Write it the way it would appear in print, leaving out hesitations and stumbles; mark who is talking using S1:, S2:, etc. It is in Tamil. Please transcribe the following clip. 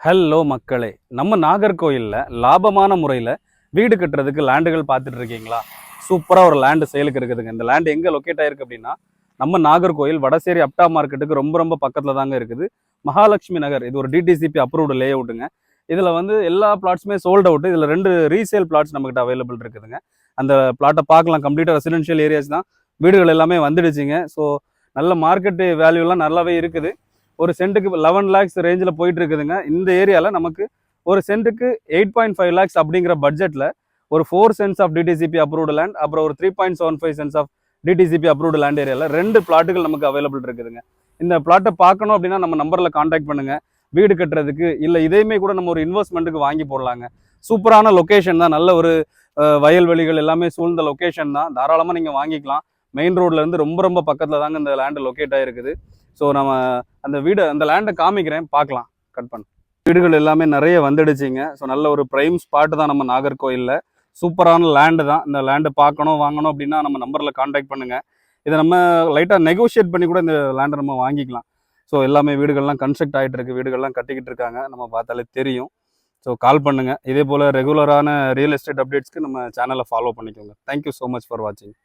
S1: ஹலோ மக்களே, நம்ம நாகர்கோயிலில் லாபமான முறையில் வீடு கட்டுறதுக்கு லேண்டுகள் பார்த்துட்டு இருக்கீங்களா? சூப்பராக ஒரு லேண்டு சேலுக்கு இருக்குதுங்க. இந்த லேண்டு எங்கே லொக்கேட் ஆயிருக்கு அப்படின்னா, நம்ம நாகர்கோயில் வடசேரி அப்டா மார்க்கெட்டுக்கு ரொம்ப ரொம்ப பக்கத்தில் தாங்க இருக்குது. மகாலட்சுமி நகர், இது ஒரு டிடிசிபி அப்ரூவ்டு லே அவுட்டுங்க. இதில் வந்து எல்லா பிளாட்ஸுமே சோல்ட் அவுட். இதில் 2 ரீசேல் பிளாட்ஸ் நம்மகிட்ட அவைலபிள் இருக்குதுங்க. அந்த பிளாட்டை பார்க்கலாம். கம்ப்ளீட்டாக ரெசிடென்ஷியல் ஏரியாஸ் தான். வீடுகள் எல்லாமே வந்துடுச்சுங்க. ஸோ நல்ல மார்க்கெட்டு வேல்யூலாம் நல்லாவே இருக்குது. ஒரு சென்ட்டுக்கு 11 lakhs ரேஞ்சில் போயிட்டு இருக்குதுங்க. இந்த ஏரியாவில் நமக்கு ஒரு சென்ட்டுக்கு 8.5 lakhs அப்படிங்கிற பட்ஜெட்டில் ஒரு 4 cents of DTCP approved land, அப்புறம் ஒரு 3.75 cents of DTCP approved land ஏரியாவில் 2 பிளாட்டுகள் நமக்கு அவைலபிள் இருக்குதுங்க. இந்த பிளாட்டை பார்க்கணும் அப்படின்னா நம்ம நம்பரில் காண்டாக்ட் பண்ணுங்கள். வீடு கட்டுறதுக்கு இல்லை இதையுமே கூட நம்ம ஒரு இன்வெஸ்ட்மெண்ட்டுக்கு வாங்கி போடலாங்க. சூப்பரான லொக்கேஷன் தான். நல்ல ஒரு வயல்வெளிகள் எல்லாமே சூழ்ந்த லொக்கேஷன் தான். தாராளமாக நீங்கள் வாங்கிக்கலாம். மெயின் ரோட்லேருந்து ரொம்ப ரொம்ப பக்கத்தில் தாங்க இந்த லேண்டு லொக்கேட் ஆகிருக்குது. ஸோ நம்ம அந்த லேண்டை காமிக்கிறேன், பார்க்கலாம். கட் பண்ண வீடுகள் எல்லாமே நிறைய வந்துடுச்சிங்க. ஸோ நல்ல ஒரு ப்ரைம் ஸ்பாட்டு தான் நம்ம நாகர்கோயிலில். சூப்பரான லேண்டு தான். இந்த லேண்டு பார்க்கணும் வாங்கணும் அப்படின்னா நம்ம நம்பரில் காண்டாக்ட் பண்ணுங்கள். இதை நம்ம லைட்டாக நெகோஷியேட் பண்ணி கூட இந்த லேண்டை நம்ம வாங்கிக்கலாம். ஸோ எல்லாமே வீடுகள்லாம் கன்ஸ்ட்ரக்ட் ஆகிட்டு இருக்கு, வீடுகள்லாம் கட்டிக்கிட்டு இருக்காங்க. நம்ம பார்த்தாலே தெரியும். ஸோ கால் பண்ணுங்கள். இதே போல் ரெகுலரான ரியல் எஸ்டேட் அப்டேட்ஸ்க்கு நம்ம சேனலை ஃபாலோ பண்ணிக்கோங்க. தேங்க்யூ ஸோ மச் ஃபார் வாட்சிங்.